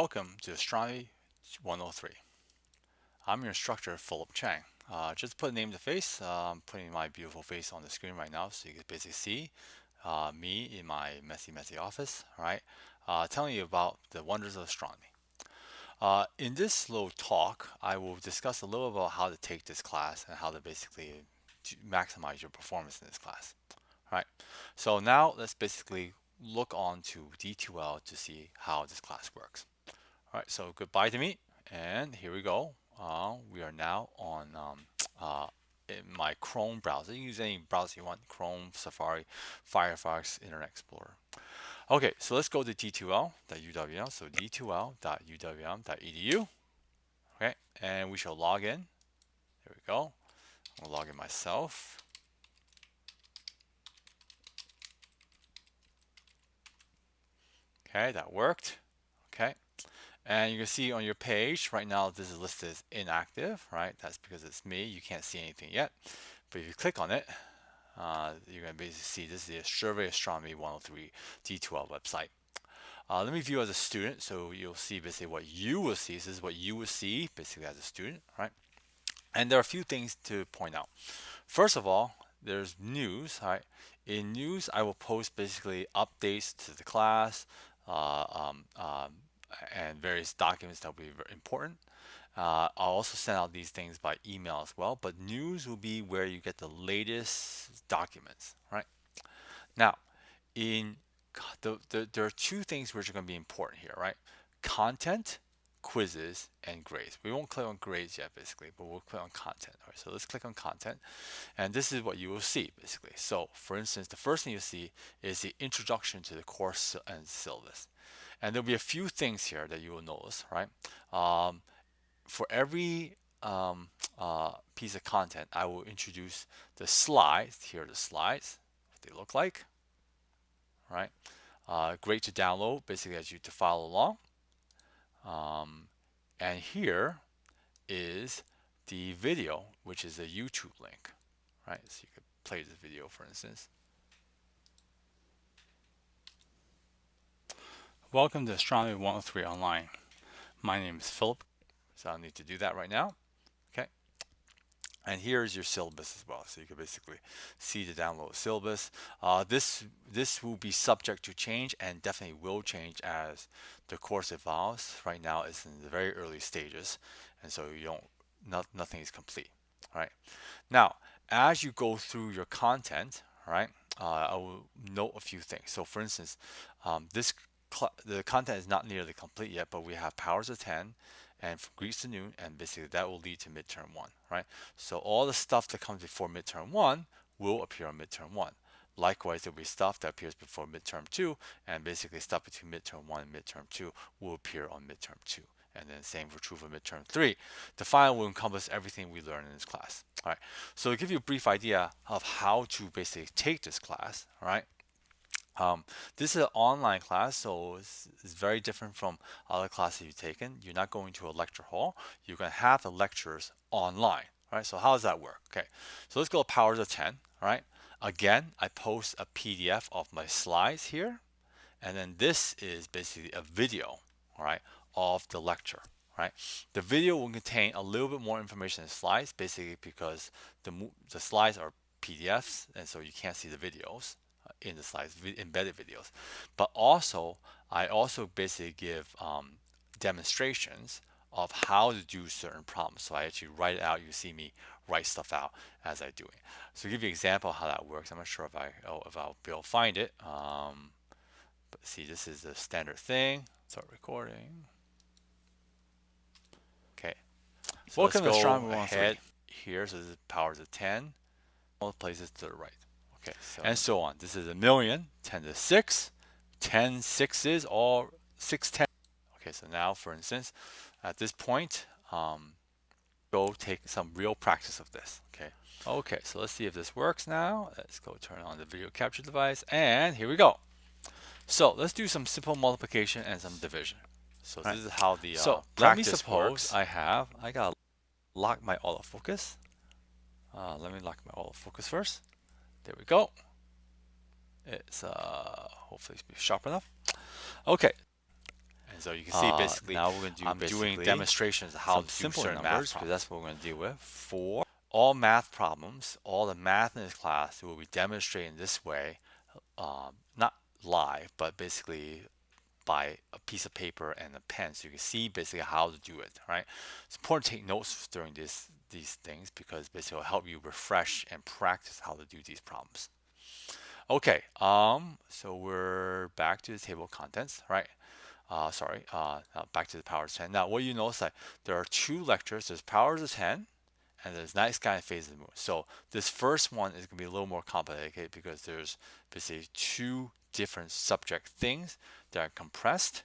Welcome to Astronomy 103. I'm your instructor, Philip Chang. Just put a name to face. I'm putting my beautiful face on the screen right now so you can basically see me in my messy office, all right? Telling you about the wonders of astronomy. In this little talk, I will discuss a little about how to take this class and how to basically maximize your performance in this class. All right, so now let's basically look on to D2L to see how this class works. All right, so goodbye to me, and here we go. We are now on in my Chrome browser. You can use any browser you want: Chrome, Safari, Firefox, Internet Explorer. Okay, so let's go to d2l.uwm. So d2l.uwm.edu. Okay, and we shall log in. There we go. I'll log in myself. Okay, that worked. Okay. And you can see on your page right now this is listed as inactive, right? That's because it's me. You can't see anything yet. But if you click on it, you're going to basically see this is the Survey Astronomy 103 D12 website. Let me view as a student, so you'll see basically what you will see. This is what you will see basically as a student, right? And there are a few things to point out. First of all, there's news, right? In news, I will post basically updates to the class, uh, um, um, and various documents that will be very important. I'll also send out these things by email as well, but news will be where you get the latest documents, right? Now, in there are two things which are going to be important here, right? Content, quizzes, and grades. We won't click on grades yet, basically, but we'll click on content. All right, so let's click on content, and this is what you will see, basically. So, for instance, the first thing you see is the introduction to the course and syllabus. And there'll be a few things here that you will notice, right? For every piece of content, I will introduce the slides. Here are the slides, what they look like, right? Great to download, basically, as you to follow along. And here is the video, which is a YouTube link, right? So you could play this video, for instance. Welcome to Astronomy 103 Online. My name is Philip, so I'll need to do that right now. Okay. And here's your syllabus as well, so you can basically see the download syllabus. This will be subject to change and definitely will change as the course evolves. Right now, it's in the very early stages, and so nothing is complete. All right. Now, as you go through your content, right, I will note a few things. So, for instance, the content is not nearly complete yet, but we have powers of 10 and from Greeks to noon, and basically that will lead to midterm 1, right? So all the stuff that comes before midterm 1 will appear on midterm 1. Likewise, there'll be stuff that appears before midterm 2, and basically stuff between midterm 1 and midterm 2 will appear on midterm 2. And then same for true for midterm 3. The final will encompass everything we learn in this class. All right. So to give you a brief idea of how to basically take this class, all right? This is an online class, so it's very different from other classes you've taken. You're not going to a lecture hall. You're going to have the lectures online. Right? So how does that work? Okay, so let's go to powers of 10. All right. Again, I post a PDF of my slides here, and then this is basically a video, all right, of the lecture. Right. The video will contain a little bit more information than slides, basically because the slides are PDFs, and so you can't see the videos in the slides, embedded videos. But also, I also basically give demonstrations of how to do certain problems. So I actually write it out. You see me write stuff out as I do it. So to give you an example of how that works, I'm not sure if I'll be able to find it. But see, this is the standard thing. Start recording. Okay. So welcome let's go ahead here. So this is powers of 10. All the places to the right. Okay, so, and so on. This is a million, 10 to the 6, 10 sixes, all 6 10. Okay, so now, for instance, at this point, go take some real practice of this. Okay. Okay, so let's see if this works now. Let's go turn on the video capture device, and here we go. So let's do some simple multiplication and some division. So this is how the practice let me suppose works. I gotta lock my autofocus. Let me lock my autofocus first. There we go. It's hopefully it's sharp enough. Okay. And So you can see basically Now we're going to do I'm doing basically demonstrations of how some to do simpler certain numbers math because problems. that's what we're going to deal with. For all math problems, all the math in this class will be demonstrated in this way, not live, but basically by a piece of paper and a pen, so you can see basically how to do it. Right? It's important to take notes during these things because basically it'll help you refresh and practice how to do these problems. Okay, so we're back to the table of contents, right? Back to the powers of 10. Now, what you notice that there are two lectures. There's powers of 10, and there's night sky and phase of the moon. So this first one is going to be a little more complicated because there's basically two different subject things that are compressed.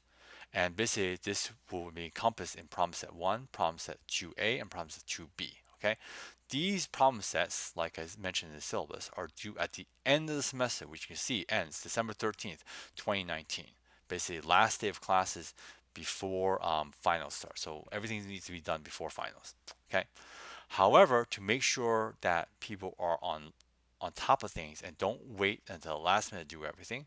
And basically, this will be encompassed in problem set 1, problem set 2A, and problem set 2B. Okay, these problem sets, like I mentioned in the syllabus, are due at the end of the semester, which you can see ends December 13th, 2019. Basically, last day of classes before finals start. So everything needs to be done before finals. Okay. However, to make sure that people are on top of things and don't wait until the last minute to do everything,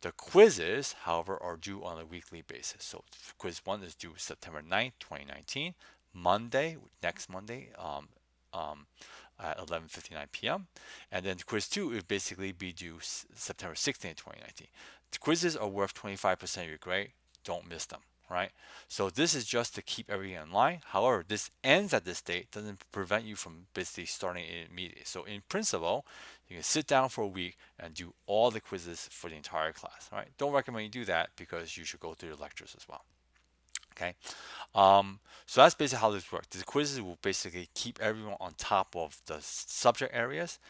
the quizzes, however, are due on a weekly basis. So quiz 1 is due September 9th, 2019, Monday, next Monday, um, at 11:59 p.m. And then quiz 2 would basically be due September 16th, 2019. The quizzes are worth 25% of your grade. Don't miss them, right? So this is just to keep everything in line. However, this ends at this date, doesn't prevent you from basically starting it immediately. So in principle, you can sit down for a week and do all the quizzes for the entire class, right? Don't recommend you do that because you should go through the lectures as well. Okay, so that's basically how this works. The quizzes will basically keep everyone on top of the subject areas,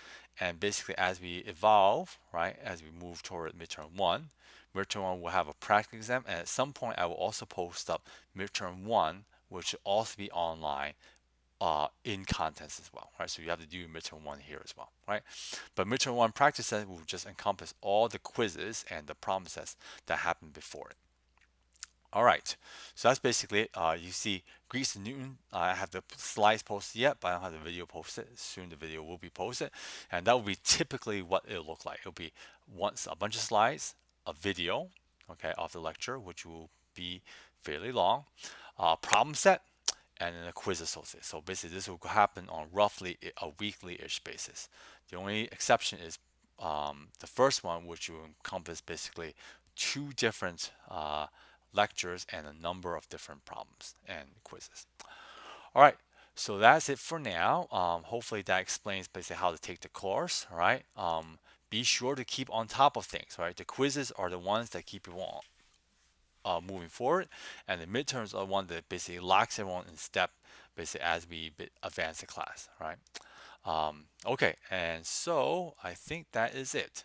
and basically as we evolve, right, as we move toward midterm one will have a practical exam, and at some point I will also post up midterm one, which will also be online in contents as well, right? So you have to do midterm one here as well, right? But midterm one practice set will just encompass all the quizzes and the problem sets that happened before it. All right, so that's basically it. You see Greece and Newton. I have the slides posted yet, but I don't have the video posted. Soon the video will be posted, and that will be typically what it'll look like. It'll be once a bunch of slides, a video, okay, of the lecture, which will be fairly long, problem set, and then a quiz associated. So basically, this will happen on roughly a weekly-ish basis. The only exception is the first one, which will encompass basically two different lectures and a number of different problems and quizzes. All right, so that's it for now. Hopefully that explains basically how to take the course. All right. Be sure to keep on top of things. Right. The quizzes are the ones that keep you on moving forward, and the midterms are one that basically locks everyone in step basically as we advance the class. Right. Okay, and so I think that is it.